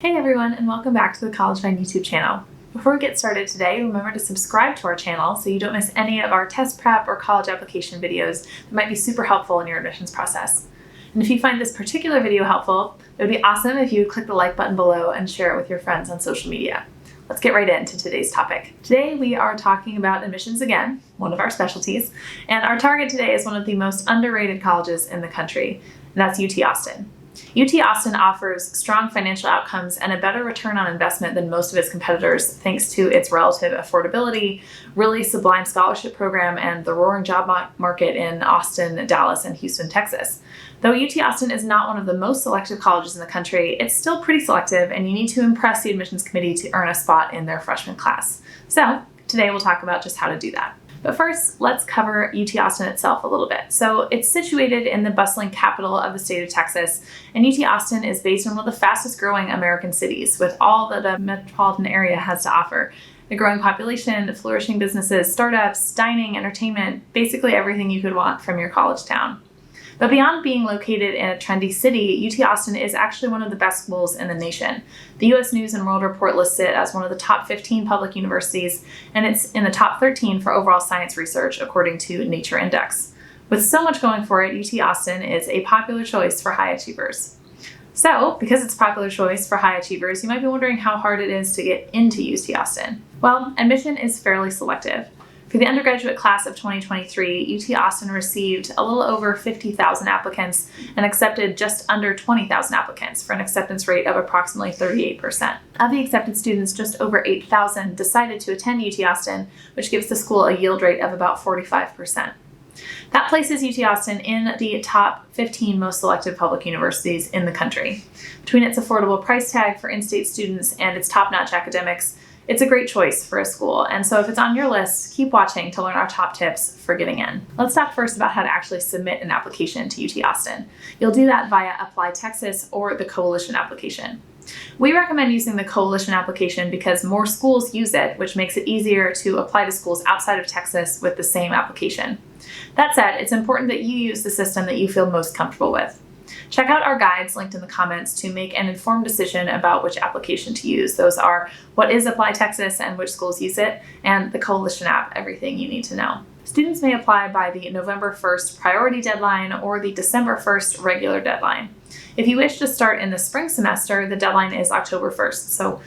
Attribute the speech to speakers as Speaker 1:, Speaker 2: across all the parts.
Speaker 1: Hey everyone, and welcome back to the College Find YouTube channel. Before we get started today, remember to subscribe to our channel so you don't miss any of our test prep or college application videos that might be super helpful in your admissions process. And if you find this particular video helpful, it would be awesome if you would click the like button below and share it with your friends on social media. Let's get right into today's topic. Today we are talking about admissions again, one of our specialties, and our target today is one of the most underrated colleges in the country, and that's UT Austin. UT Austin offers strong financial outcomes and a better return on investment than most of its competitors thanks to its relative affordability, really sublime scholarship program, and the roaring job market in Austin, Dallas, and Houston, Texas. Though UT Austin is not one of the most selective colleges in the country, it's still pretty selective, and you need to impress the admissions committee to earn a spot in their freshman class. So today we'll talk about just how to do that. But first, let's cover UT Austin itself a little bit. So it's situated in the bustling capital of the state of Texas, and UT Austin is based on one of the fastest growing American cities with all that a metropolitan area has to offer. A growing population, flourishing businesses, startups, dining, entertainment, basically everything you could want from your college town. But beyond being located in a trendy city, UT Austin is actually one of the best schools in the nation. The U.S. News & World Report lists it as one of the top 15 public universities, and it's in the top 13 for overall science research, according to Nature Index. With so much going for it, UT Austin is a popular choice for high achievers. So, because it's a popular choice for high achievers, you might be wondering how hard it is to get into UT Austin. Well, admission is fairly selective. For the undergraduate class of 2023, UT Austin received a little over 50,000 applicants and accepted just under 20,000 applicants for an acceptance rate of approximately 38%. Of the accepted students, just over 8,000 decided to attend UT Austin, which gives the school a yield rate of about 45%. That places UT Austin in the top 15 most selective public universities in the country. Between its affordable price tag for in-state students and its top-notch academics, it's a great choice for a school, and so if it's on your list, keep watching to learn our top tips for getting in. Let's talk first about how to actually submit an application to UT Austin. You'll do that via Apply Texas or the Coalition application. We recommend using the Coalition application because more schools use it, which makes it easier to apply to schools outside of Texas with the same application. That said, it's important that you use the system that you feel most comfortable with. Check out our guides linked in the comments to make an informed decision about which application to use. Those are What is Apply Texas and which schools use it, and the Coalition app, everything you need to know. Students may apply by the November 1st priority deadline or the December 1st regular deadline. If you wish to start in the spring semester, the deadline is October 1st, so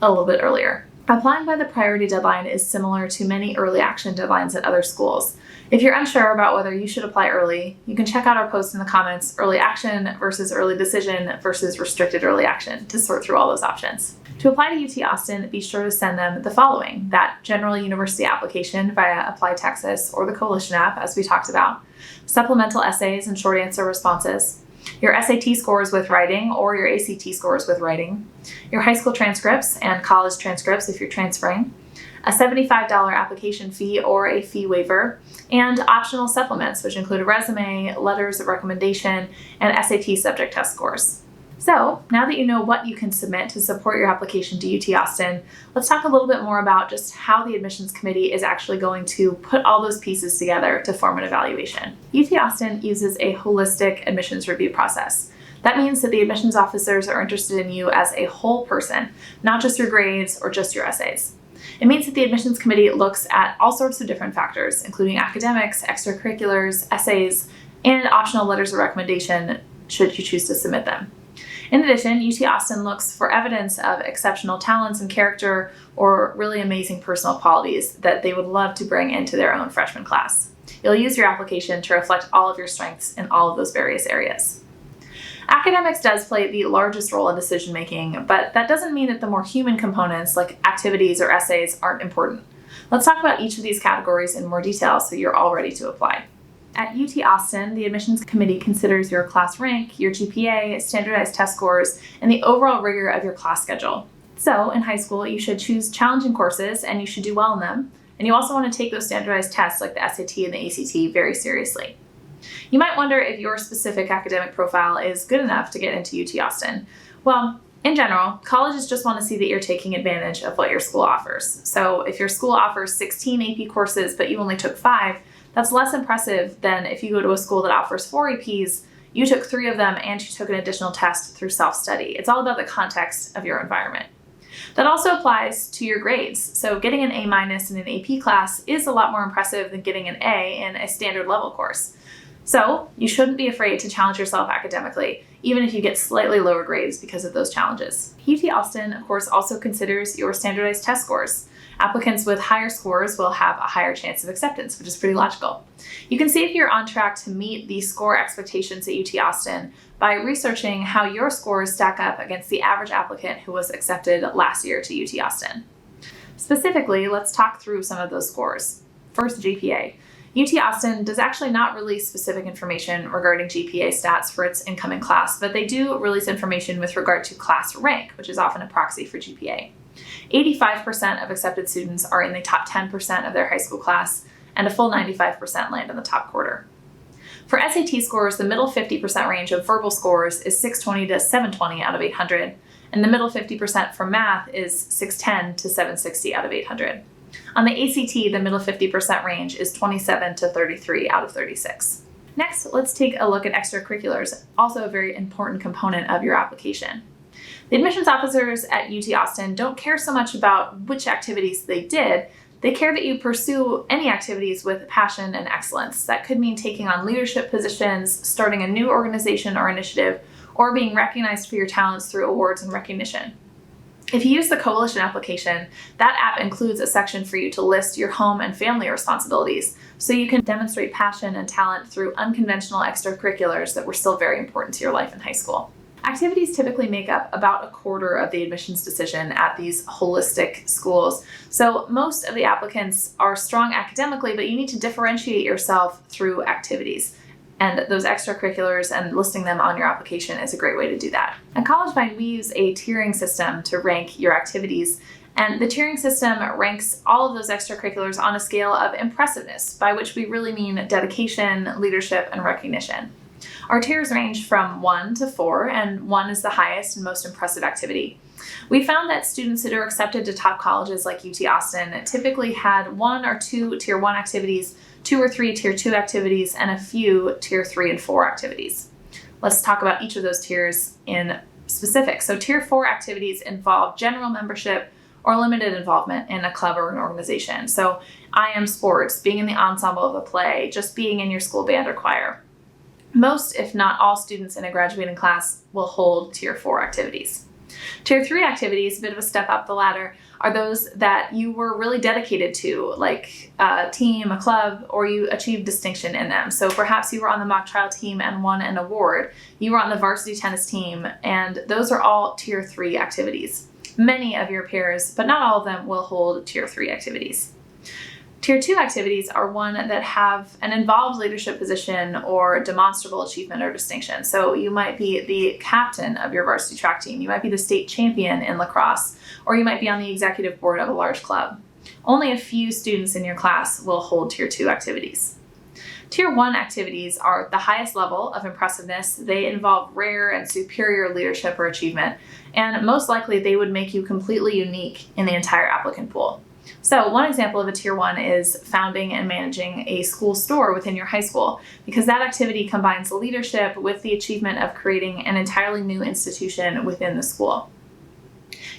Speaker 1: a little bit earlier. Applying by the priority deadline is similar to many early action deadlines at other schools. If you're unsure about whether you should apply early, you can check out our post in the comments, early action versus early decision versus restricted early action, to sort through all those options. To apply to UT Austin, be sure to send them the following: that general university application via Apply Texas or the Coalition app, as we talked about, supplemental essays and short answer responses, your SAT scores with writing or your ACT scores with writing, your high school transcripts and college transcripts if you're transferring, a $75 application fee or a fee waiver, and optional supplements, which include a resume, letters of recommendation, and SAT subject test scores. So, now that you know what you can submit to support your application to UT Austin, let's talk a little bit more about just how the admissions committee is actually going to put all those pieces together to form an evaluation. UT Austin uses a holistic admissions review process. That means that the admissions officers are interested in you as a whole person, not just your grades or just your essays. It means that the admissions committee looks at all sorts of different factors, including academics, extracurriculars, essays, and optional letters of recommendation should you choose to submit them. In addition, UT Austin looks for evidence of exceptional talents and character or really amazing personal qualities that they would love to bring into their own freshman class. You'll use your application to reflect all of your strengths in all of those various areas. Academics does play the largest role in decision making, but that doesn't mean that the more human components like activities or essays aren't important. Let's talk about each of these categories in more detail so you're all ready to apply. At UT Austin, the admissions committee considers your class rank, your GPA, standardized test scores, and the overall rigor of your class schedule. So, in high school, you should choose challenging courses and you should do well in them. And you also want to take those standardized tests like the SAT and the ACT very seriously. You might wonder if your specific academic profile is good enough to get into UT Austin. Well, in general, colleges just want to see that you're taking advantage of what your school offers. So if your school offers 16 AP courses but you only took 5, that's less impressive than if you go to a school that offers 4 APs, You took 3 of them and you took an additional test through self-study. It's all about the context of your environment. That also applies to your grades. So getting an A- in an AP class is a lot more impressive than getting an A in a standard level course. So you shouldn't be afraid to challenge yourself academically, even if you get slightly lower grades because of those challenges. UT Austin, of course, also considers your standardized test scores. Applicants with higher scores will have a higher chance of acceptance, which is pretty logical. You can see if you're on track to meet the score expectations at UT Austin by researching how your scores stack up against the average applicant who was accepted last year to UT Austin. Specifically, let's talk through some of those scores. First, GPA. UT Austin does actually not release specific information regarding GPA stats for its incoming class, but they do release information with regard to class rank, which is often a proxy for GPA. 85% of accepted students are in the top 10% of their high school class, and a full 95% land in the top quarter. For SAT scores, the middle 50% range of verbal scores is 620 to 720 out of 800, and the middle 50% for math is 610 to 760 out of 800. On the ACT, the middle 50% range is 27 to 33 out of 36. Next, let's take a look at extracurriculars, also a very important component of your application. The admissions officers at UT Austin don't care so much about which activities they did. They care that you pursue any activities with passion and excellence. That could mean taking on leadership positions, starting a new organization or initiative, or being recognized for your talents through awards and recognition. If you use the Coalition application, that app includes a section for you to list your home and family responsibilities, so you can demonstrate passion and talent through unconventional extracurriculars that were still very important to your life in high school. Activities typically make up about a quarter of the admissions decision at these holistic schools. So most of the applicants are strong academically, but you need to differentiate yourself through activities. And those extracurriculars and listing them on your application is a great way to do that. At College Find, we use a tiering system to rank your activities. And the tiering system ranks all of those extracurriculars on a scale of impressiveness, by which we really mean dedication, leadership, and recognition. Our tiers range from 1 to 4, and 1 is the highest and most impressive activity. We found that students that are accepted to top colleges like UT Austin typically had 1 or 2 Tier 1 activities, 2 or 3 Tier 2 activities, and a few Tier 3 and 4 activities. Let's talk about each of those tiers in specific. So Tier 4 activities involve general membership or limited involvement in a club or an organization. So IM sports, being in the ensemble of a play, just being in your school band or choir. Most, if not all, students in a graduating class will hold Tier 4 activities. Tier 3 activities, a bit of a step up the ladder, are those that you were really dedicated to, like a team, a club, or you achieved distinction in them. So perhaps you were on the mock trial team and won an award. You were on the varsity tennis team, and those are all Tier 3 activities. Many of your peers, but not all of them, will hold Tier 3 activities. Tier 2 activities are one that have an involved leadership position or demonstrable achievement or distinction. So you might be the captain of your varsity track team, you might be the state champion in lacrosse, or you might be on the executive board of a large club. Only a few students in your class will hold Tier 2 activities. Tier 1 activities are the highest level of impressiveness. They involve rare and superior leadership or achievement, and most likely they would make you completely unique in the entire applicant pool. So one example of a Tier 1 is founding and managing a school store within your high school, because that activity combines leadership with the achievement of creating an entirely new institution within the school.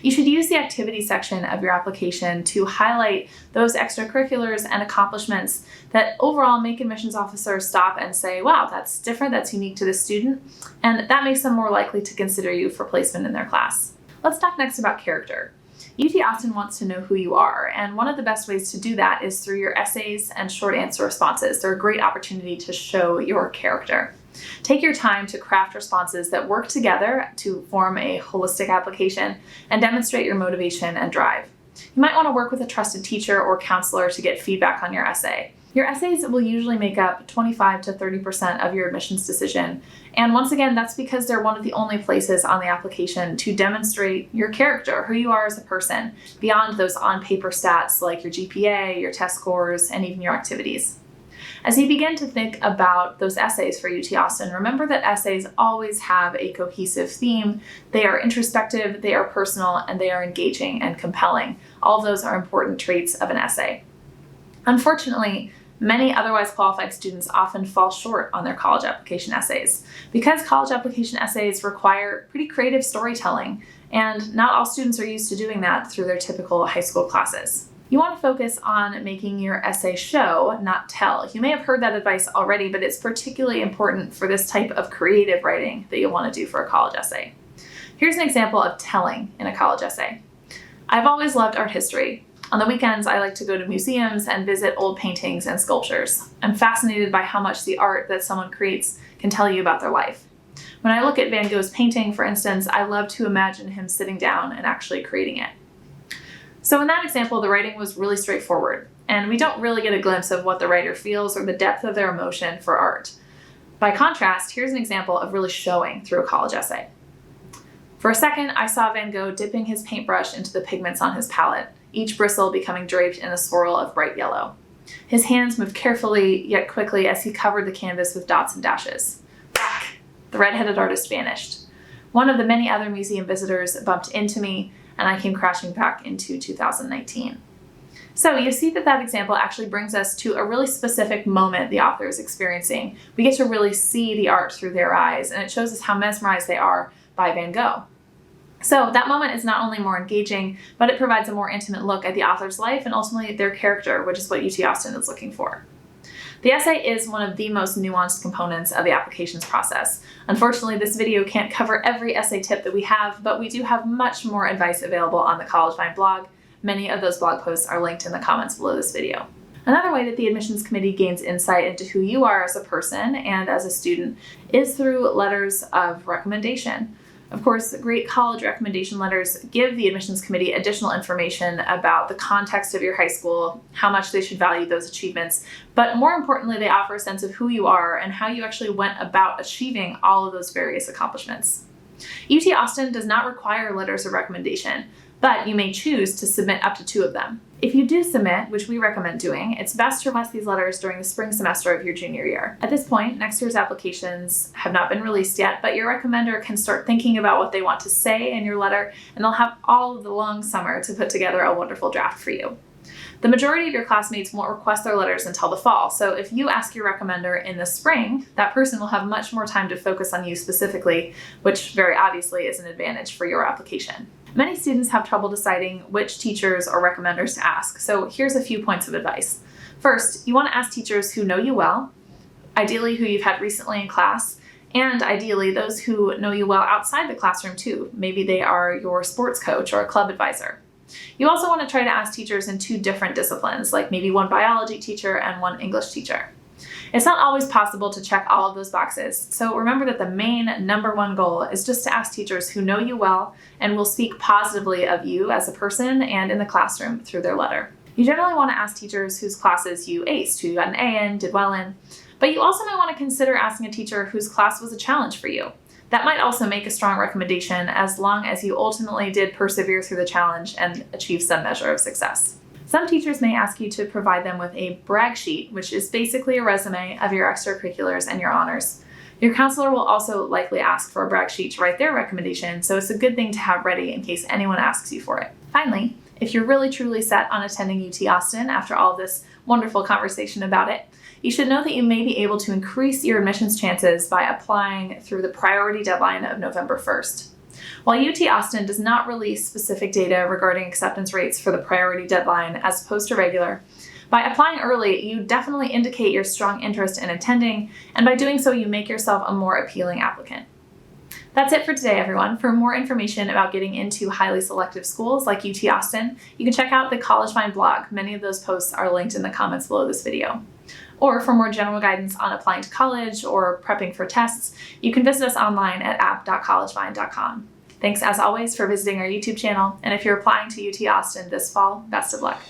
Speaker 1: You should use the activity section of your application to highlight those extracurriculars and accomplishments that overall make admissions officers stop and say, wow, that's different, that's unique to this student, and that makes them more likely to consider you for placement in their class. Let's talk next about character. UT Austin wants to know who you are, and one of the best ways to do that is through your essays and short answer responses. They're a great opportunity to show your character. Take your time to craft responses that work together to form a holistic application and demonstrate your motivation and drive. You might want to work with a trusted teacher or counselor to get feedback on your essay. Your essays will usually make up 25 to 30% of your admissions decision. And once again, that's because they're one of the only places on the application to demonstrate your character, who you are as a person, beyond those on-paper stats like your GPA, your test scores, and even your activities. As you begin to think about those essays for UT Austin, remember that essays always have a cohesive theme. They are introspective, they are personal, and they are engaging and compelling. All of those are important traits of an essay. Unfortunately, Many otherwise qualified students often fall short on their college application essays because college application essays require pretty creative storytelling, and not all students are used to doing that through their typical high school classes. You want to focus on making your essay show, not tell. You may have heard that advice already, but it's particularly important for this type of creative writing that you'll want to do for a college essay. Here's an example of telling in a college essay. I've always loved art history. On the weekends, I like to go to museums and visit old paintings and sculptures. I'm fascinated by how much the art that someone creates can tell you about their life. When I look at Van Gogh's painting, for instance, I love to imagine him sitting down and actually creating it. So in that example, the writing was really straightforward, and we don't really get a glimpse of what the writer feels or the depth of their emotion for art. By contrast, here's an example of really showing through a college essay. For a second, I saw Van Gogh dipping his paintbrush into the pigments on his palette, each bristle becoming draped in a swirl of bright yellow. His hands moved carefully yet quickly as he covered the canvas with dots and dashes. Whack! The red-headed artist vanished. One of the many other museum visitors bumped into me, and I came crashing back into 2019. So you see that example actually brings us to a really specific moment the author is experiencing. We get to really see the art through their eyes, and it shows us how mesmerized they are by Van Gogh. So that moment is not only more engaging, but it provides a more intimate look at the author's life and ultimately their character, which is what UT Austin is looking for. The essay is one of the most nuanced components of the applications process. Unfortunately, this video can't cover every essay tip that we have, but we do have much more advice available on the College Vine blog. Many of those blog posts are linked in the comments below this video. Another way that the admissions committee gains insight into who you are as a person and as a student is through letters of recommendation. Of course, great college recommendation letters give the admissions committee additional information about the context of your high school, how much they should value those achievements, but more importantly, they offer a sense of who you are and how you actually went about achieving all of those various accomplishments. UT Austin does not require letters of recommendation, but you may choose to submit up to 2 of them. If you do submit, which we recommend doing, it's best to request these letters during the spring semester of your junior year. At this point, next year's applications have not been released yet, but your recommender can start thinking about what they want to say in your letter, and they'll have all of the long summer to put together a wonderful draft for you. The majority of your classmates won't request their letters until the fall, so if you ask your recommender in the spring, that person will have much more time to focus on you specifically, which very obviously is an advantage for your application. Many students have trouble deciding which teachers or recommenders to ask, so here's a few points of advice. First, you want to ask teachers who know you well, ideally who you've had recently in class, and ideally those who know you well outside the classroom too. Maybe they are your sports coach or a club advisor. You also want to try to ask teachers in 2 different disciplines, like maybe one biology teacher and one English teacher. It's not always possible to check all of those boxes, so remember that the main number 1 goal is just to ask teachers who know you well and will speak positively of you as a person and in the classroom through their letter. You generally want to ask teachers whose classes you aced, who you got an A in, did well in, but you also might want to consider asking a teacher whose class was a challenge for you. That might also make a strong recommendation as long as you ultimately did persevere through the challenge and achieve some measure of success. Some teachers may ask you to provide them with a brag sheet, which is basically a resume of your extracurriculars and your honors. Your counselor will also likely ask for a brag sheet to write their recommendation, so it's a good thing to have ready in case anyone asks you for it. Finally, if you're really truly set on attending UT Austin after all this wonderful conversation about it, you should know that you may be able to increase your admissions chances by applying through the priority deadline of November 1st. While UT Austin does not release specific data regarding acceptance rates for the priority deadline as opposed to regular, by applying early, you definitely indicate your strong interest in attending, and by doing so, you make yourself a more appealing applicant. That's it for today, everyone. For more information about getting into highly selective schools like UT Austin, you can check out the College Vine blog. Many of those posts are linked in the comments below this video. Or for more general guidance on applying to college or prepping for tests, you can visit us online at app.collegevine.com. Thanks as always for visiting our YouTube channel, and if you're applying to UT Austin this fall, best of luck.